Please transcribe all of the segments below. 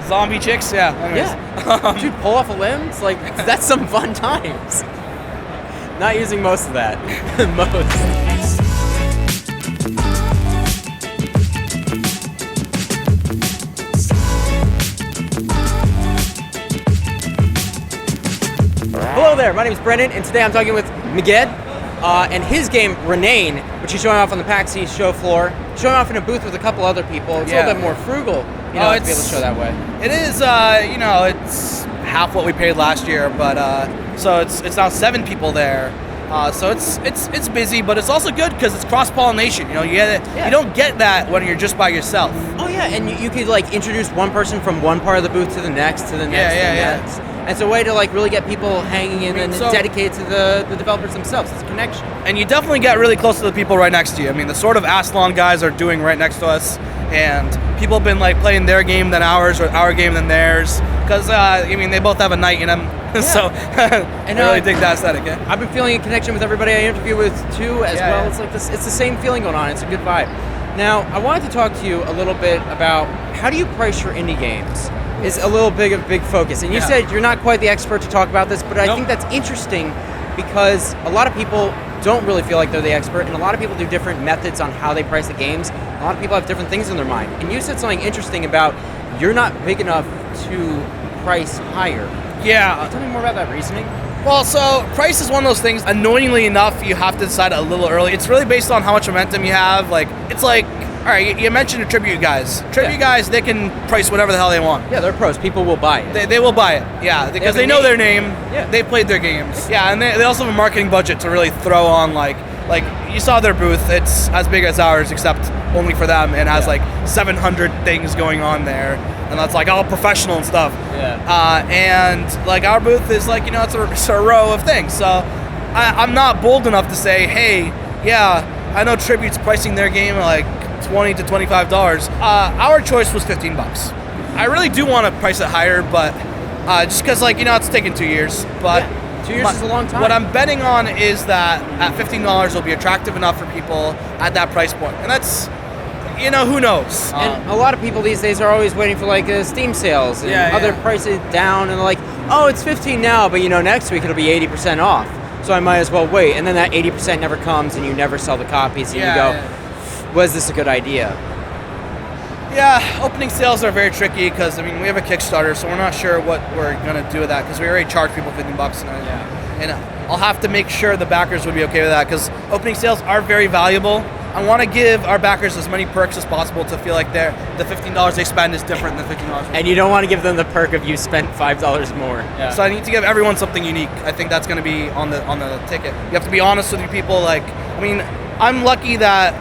Zombie chicks, yeah. Anyways. Yeah. Dude, pull off a limb? It's like, that's some fun times. Not using most of that. Most. Hello there, my name is Brendan, and today I'm talking with Miguel and his game, Renaine, which he's showing off on the PAX East show floor, showing off in a booth with a couple other people. It's a little bit more frugal, to be able to show that way. It is, it's half what we paid last year, but so it's now 7 people there. So it's busy, but it's also good because it's cross-pollination. You know, you don't get that when you're just by yourself. Oh yeah, and you could like introduce one person from one part of the booth to the next, to the next, next. And it's a way to like really get people hanging in and dedicated to the developers themselves. It's a connection. And you definitely get really close to the people right next to you. I mean, the sort of Aslan guys are doing right next to us, and people have been like playing their game than ours, or our game than theirs, because they both have a night in them. Yeah. So and I really dig that aesthetic. Yeah? I've been feeling a connection with everybody I interview with too, as well. Yeah. It's like this. It's the same feeling going on. It's a good vibe. Now, I wanted to talk to you a little bit about how do you price your indie games? Is a little big focus. And you said you're not quite the expert to talk about this, but I think that's interesting because a lot of people don't really feel like they're the expert, and a lot of people do different methods on how they price the games. A lot of people have different things in their mind. And you said something interesting about you're not big enough to price higher. Yeah. Tell me more about that reasoning. Well, so price is one of those things, annoyingly enough, you have to decide a little early. It's really based on how much momentum you have. Like, it's like, all right, you mentioned the Tribute guys. Tribute guys, they can price whatever the hell they want. Yeah, they're pros. People will buy it. They will buy it, yeah, because they know their name. Yeah. They played their games. Yeah, and they also have a marketing budget to really throw on, like you saw their booth. It's as big as ours, except only for them, and has like 700 things going on there. And that's like all professional and stuff. Yeah. And like our booth is like, it's a row of things. So I'm not bold enough to say, hey, I know Tribute's pricing their game at like $20 to $25. Our choice was $15. I really do want to price it higher, but just because it's taken 2 years. But 2 years is a long time. What I'm betting on is that at $15 it'll be attractive enough for people at that price point, and that's. Who knows? And a lot of people these days are always waiting for like Steam sales and other prices down, and they're like, oh, it's $15 now, but next week it'll be 80% off. So I might as well wait. And then that 80% never comes, and you never sell the copies, and you go, was this a good idea? Yeah, opening sales are very tricky because we have a Kickstarter, so we're not sure what we're gonna do with that because we already charged people $15 and I'll have to make sure the backers would be okay with that because opening sales are very valuable. I want to give our backers as many perks as possible to feel like the $15 they spend is different than $15. And you don't want to give them the perk of you spent $5 more. Yeah. So I need to give everyone something unique. I think that's going to be on the ticket. You have to be honest with your people. Like, I'm lucky that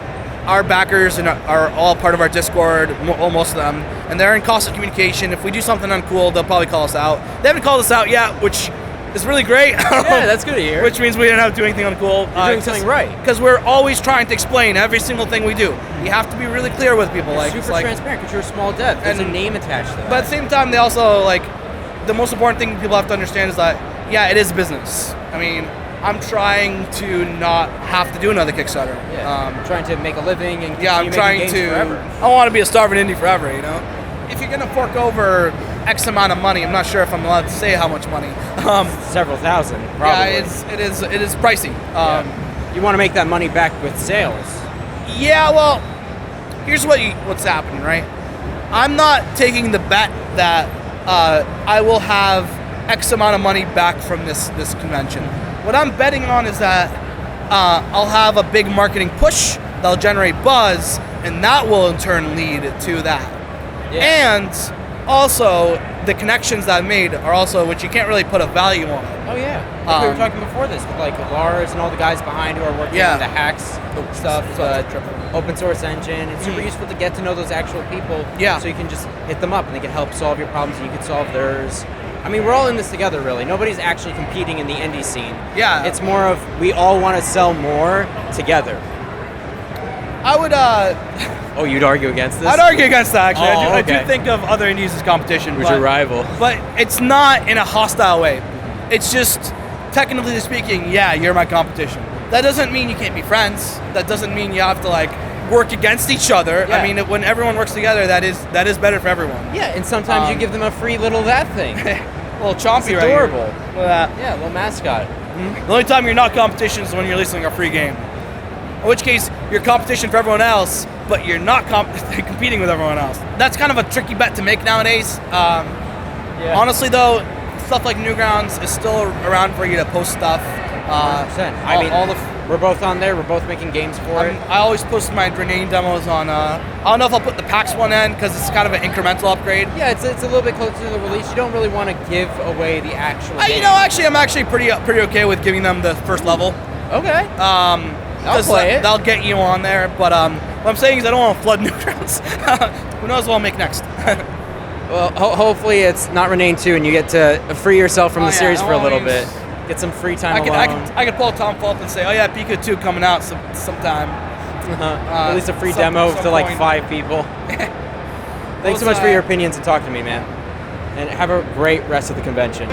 our backers are all part of our Discord, most of them, and they're in constant communication. If we do something uncool, they'll probably call us out. They haven't called us out yet, which is really great. Yeah, that's good to hear. Which means we didn't have to do anything uncool. You're doing something right. Because we're always trying to explain every single thing we do. You have to be really clear with people. It's super transparent because you're a small dev. There's a name attached to that. But at the same time, they also, the most important thing people have to understand is that, it is business. I'm trying to not have to do another Kickstarter. Yeah. Trying to make a living and I'm trying to. Forever. I don't want to be a starving indie forever, If you're gonna fork over X amount of money, I'm not sure if I'm allowed to say how much money. Several thousand, probably. Yeah, it is pricey. You want to make that money back with sales. Yeah, well, here's what's happening, right? I'm not taking the bet that I will have X amount of money back from this convention. What I'm betting on is that I'll have a big marketing push that'll generate buzz, and that will in turn lead to that. Yeah. And also, the connections that I made are also, which you can't really put a value on. Oh yeah, we were talking before this with Lars and all the guys behind who are working on the hacks stuff, open source engine. It's super useful to get to know those actual people. Yeah. So you can just hit them up and they can help solve your problems and you can solve theirs. We're all in this together, really. Nobody's actually competing in the indie scene. Yeah. It's more of we all want to sell more together. I would. Oh, you'd argue against this? I'd argue against that, actually. Oh, I do think of other indies as competition. Who's your rival? But it's not in a hostile way. It's just, technically speaking, you're my competition. That doesn't mean you can't be friends. That doesn't mean you have to, work against each other. Yeah. I mean, when everyone works together, that is better for everyone. Yeah, and sometimes you give them a free little that thing. A little chompy, It's adorable. Right here. Look at that. Yeah, little mascot. The only time you're not competition is when you're releasing a free game. In which case, you're competition for everyone else, but you're not competing with everyone else. That's kind of a tricky bet to make nowadays. Honestly, though, stuff like Newgrounds is still around for you to post stuff. 100%. I mean, we're both on there. We're both making games for it. I always post my Renaine demos on. I don't know if I'll put the PAX one in because it's kind of an incremental upgrade. Yeah, it's a little bit closer to the release. You don't really want to give away the actual game. You know, actually, I'm actually pretty okay with giving them the first level. Okay. I'll play it. That'll get you on there. But what I'm saying is I don't want to flood Newgrounds. Who knows what I'll make next? Well, hopefully it's not Renaine 2 and you get to free yourself from the series for a little bit. Get some free time alone. I could pull Tom Fulp and say, oh yeah, Pika 2 coming out sometime. At least a free demo to like 5 people. Thanks so much for your opinions and talking to me, man. And have a great rest of the convention.